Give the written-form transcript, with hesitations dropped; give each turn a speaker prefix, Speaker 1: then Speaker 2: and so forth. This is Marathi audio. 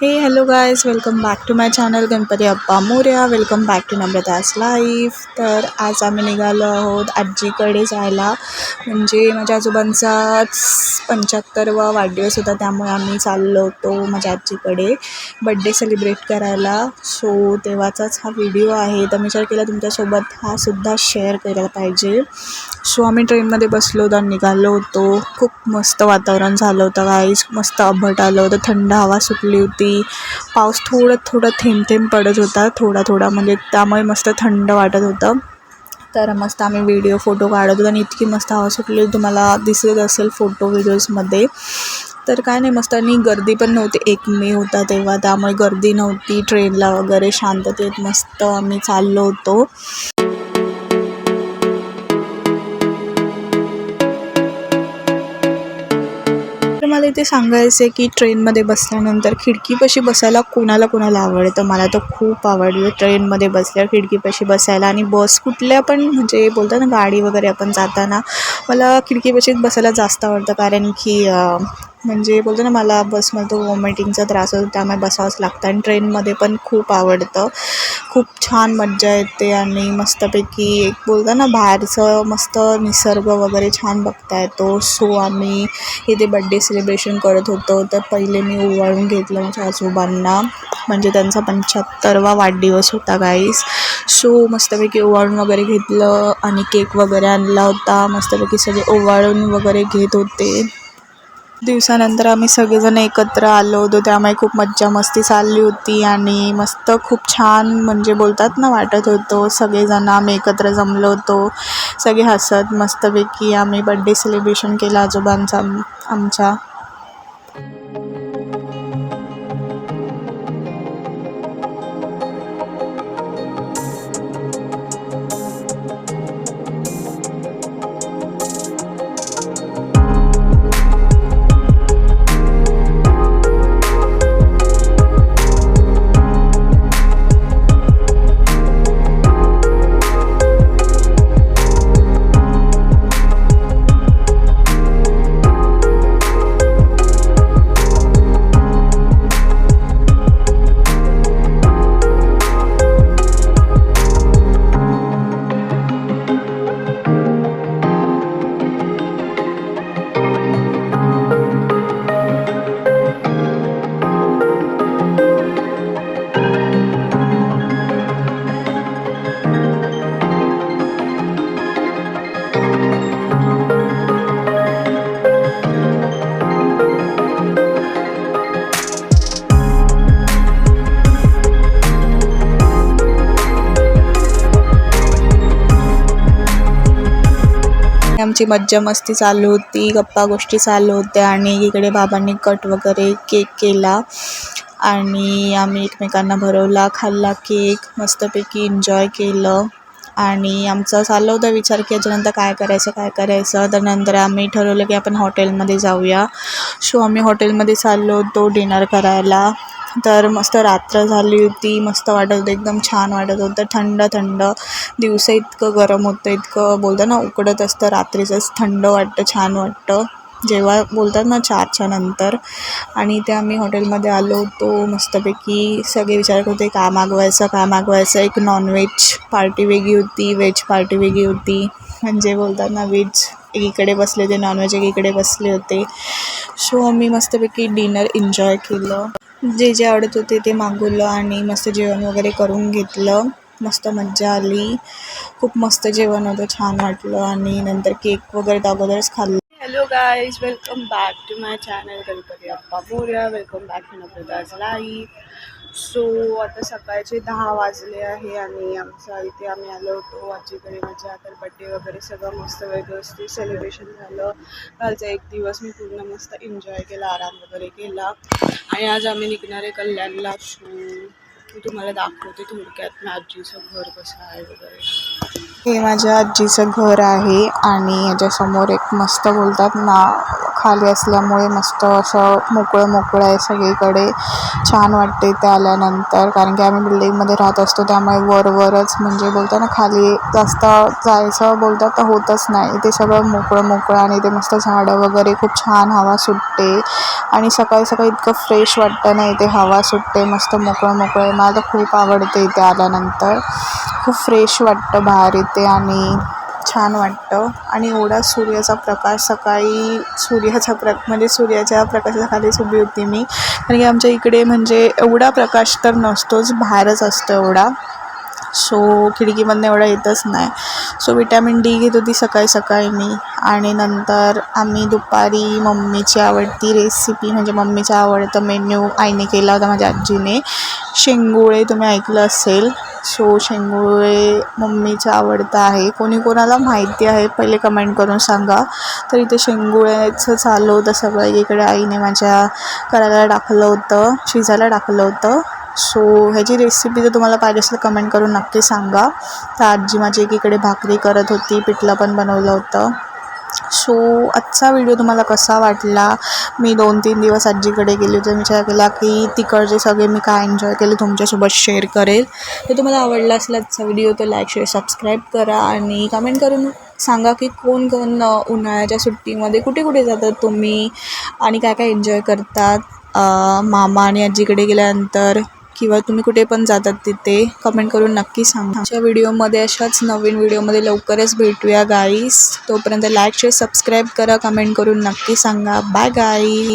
Speaker 1: हे hello guys, welcome back to my channel Ganpati Appa Morya. Welcome back to Namrata's life. तर आज आम्ही निघालो आहोत आजीकडे जायला. म्हणजे माझ्या आजोबांचाच 75वा वाढदिवस होता, त्यामुळे आम्ही चाललो होतो माझ्या आजीकडे बड्डे सेलिब्रेट करायला. सो तेव्हाचाच हा व्हिडिओ आहे. तर मी विचार केला तुमच्यासोबत हा सुद्धा शेअर करायला पाहिजे. सो आम्ही ट्रेनमध्ये बसलो होतो आणि निघालो होतो. खूप मस्त वातावरण झालं होतं गाईज. मस्त आभट आलं होतं, थंड हवा सुटली होती. पाऊस थोडं थेंब थेंब पडत होता, थोडा म्हणजे त्यामुळे मस्त थंड वाटत होतं. तर मस्त आम्ही व्हिडिओ फोटो काढत होतो आणि इतकी मस्त हवा सुटली, तुम्हाला दिसत असेल फोटो व्हिडिओजमध्ये. तर काय नाही, मस्त. आणि गर्दी पण नव्हती, 1 मे होता तेव्हा, त्यामुळे गर्दी नव्हती ट्रेनला वगैरे. शांततेत मस्त आम्ही चाललो होतो. तर मला इथे सांगायचं आहे की ट्रेनमध्ये बसल्यानंतर खिडकीपाशी बसायला कोणाला आवडतं. मला तर खूप आवडलं ट्रेनमध्ये बसल्यावर खिडकीपाशी बसायला. आणि बस कुठल्या पण म्हणजे बोलतात ना, गाडी वगैरे आपण जाताना मला खिडकीपाशीच बसायला जास्त आवडतं. कारण की म्हणजे बोलतो ना, मला बसमध्ये तो वॉमिटिंगचा त्रास होतो, त्यामुळे बसावंच लागतं. आणि ट्रेनमध्ये पण खूप आवडतं, खूप छान मज्जा येते. आणि मस्तपैकी एक बोलतो ना, बाहेरचं मस्त निसर्ग वगैरे छान बघता येतो. सो आम्ही इथे बड्डे सेलिब्रेशन करत होतो. तर पहिले मी ओवाळून घेतलं माझ्या आजोबांना, म्हणजे त्यांचा 75वा वाढदिवस होता गाईस. सो मस्तपैकी ओवाळून वगैरे घेतलं आणि केक वगैरे आणला होता. मस्तपैकी सगळे ओवाळून वगैरे घेत होते. दिवसानंतर आम्ही सगळेजण एकत्र आलो होतो, त्यामुळे खूप मज्जा मस्ती चालली होती. आणि मस्त खूप छान म्हणजे बोलतात ना, वाटत होतो. सगळेजण आम्ही एकत्र जमलो होतो, सगळे हसत मस्तपैकी आम्ही बड्डे सेलिब्रेशन केलं आजोबांचा आमच्या. आमची मज्जा मस्ती चालू होती, गप्पा गोष्टी चालू होत्या. आणि इकडे बाबांनी कट वगैरे केक केला आणि आम्ही एकमेकांना भरवला, खाल्ला केक, मस्तपैकी एन्जॉय केलं. आणि आमचं चाललं होतं विचार की याच्यानंतर काय करायचं. तर नंतर आम्ही ठरवलं की आपण हॉटेलमध्ये जाऊया. सो आम्ही हॉटेलमध्ये चाललो होतो डिनर करायला. तर मस्त रात्र झाली होती, मस्त वाटत होतं, एकदम छान वाटत होतं. थंड दिवसा इतकं गरम होतं, इतकं बोलतात ना उकडत असतं, रात्रीचंच थंड वाटतं, छान वाटतं जेव्हा बोलतात ना 4च्या नंतर. आणि ते आम्ही हॉटेलमध्ये आलो होतो. मस्तपैकी सगळे विचारत होते काय मागवायचं. एक नॉनव्हेज पार्टी वेगळी होती, व्हेज पार्टी वेगळी होती. म्हणजे बोलतात ना, व्हेज एकीकडे बसले होते, नॉनव्हेज एकीकडे बसले होते. सो आम्ही मस्तपैकी डिनर एन्जॉय केलं. जे आवडत होते ते मागवलं आणि मस्त जेवण वगैरे करून घेतलं. मस्त मज्जा आली, खूप मस्त जेवण होतं, छान वाटलं. आणि नंतर केक वगैरे अगोदरच खाल्लं. Hello guys, welcome back to my channel Ganpati Appa Morya. Welcome back to Namrata's life. So आता सकाळचे 10 वाजले आहे आणि इथे आम्ही आलो होतो आजीकडे माझ्या. तर बड्डे वगैरे सगळं मस्त व्यवस्थित सेलिब्रेशन झालं. कालचा एक दिवस मी पूर्ण मस्त एन्जॉय केला, आराम वगैरे केला. आणि आज आम्ही निघणार आहे कल्याणला. सो मी तुम्हाला दाखवते थोडक्यात आजीचं घर कसं आहे वगैरे. हे माझ्या आजीचं घर आहे आणि याच्यासमोर एक मस्त बोलतात ना, खाली असल्यामुळे मस्त असं मोकळं मोकळं आहे सगळीकडे. छान वाटते ते आल्यानंतर, कारण की आम्ही बिल्डिंगमध्ये राहत असतो त्यामुळे वरच म्हणजे बोलतात ना, खाली जास्त जायचं बोलतात तर होतच नाही. ते सगळं मोकळं मोकळं आणि ते मस्त झाडं वगैरे, खूप छान हवा सुटते आणि सकाळी सकाळी इतकं फ्रेश वाटतं ना, इथे हवा सुटते मस्त मोकळं मोकळं. मला तर खूप आवडते इथे आल्यानंतर. खूप फ्रेश वाटतं बाहेर इथे आणि छान वाटतं. आणि एवढा सूर्याचा प्रकाश सकाळी, म्हणजे सूर्याच्या प्रकाशाखालीच उभी होती मी, कारण की आमच्या इकडे म्हणजे एवढा प्रकाश तर नसतोच, बाहेरच असतो एवढा. सो खिडकीमधनं एवढा येतच नाही. सो विटॅमिन डी घेत होती सकाळी सकाळी मी. आणि नंतर आम्ही दुपारी मम्मीची आवडती रेसिपी, म्हणजे मम्मीचा आवडता मेन्यू आईने केला होता, माझ्या आजीने. शेंगोळे तुम्ही ऐकलं असेल. सो शेंगोळे मम्मीचं आवडतं आहे. कोणाला माहिती आहे पहिले कमेंट करून सांगा. तर इथे शेंगोळ्याचं चालू होतं सगळं इकडे. आईने माझ्या करायला टाकलं होतं, शिजायला टाकलं होतं. सो ह्याची रेसिपी जर तुम्हाला पाहिजे असेल कमेंट करून नक्की सांगा. तर आजी माझी एकीकडे भाकरी करत होती, पिठलं पण बनवलं होतं. सो आजचा व्हिडिओ तुम्हाला कसा वाटला? मी 2-3 दिवस आजीकडे गेले होते. विचार केला की तिकडचे सगळे मी काय एन्जॉय केले तुमच्यासोबत शेअर करेल. तर तुम्हाला आवडला असेल आजचा व्हिडिओ तर लाईक शेअर सबस्क्राईब करा आणि कमेंट करून सांगा की कोण उन्हाळ्याच्या सुट्टीमध्ये कुठे कुठे जातात तुम्ही आणि काय काय एन्जॉय करतात मामा आणि आजीकडे गेल्यानंतर, किंवा तुम्ही कुठे पण जातात तिथे. कमेंट करून नक्की सांगा. आमच्या व्हिडिओमध्ये अशाच नवीन व्हिडिओमध्ये लवकरच भेटूया गाईस. तोपर्यंत लाईक शेअर सबस्क्राईब करा, कमेंट करून नक्की सांगा. बाय गाईस.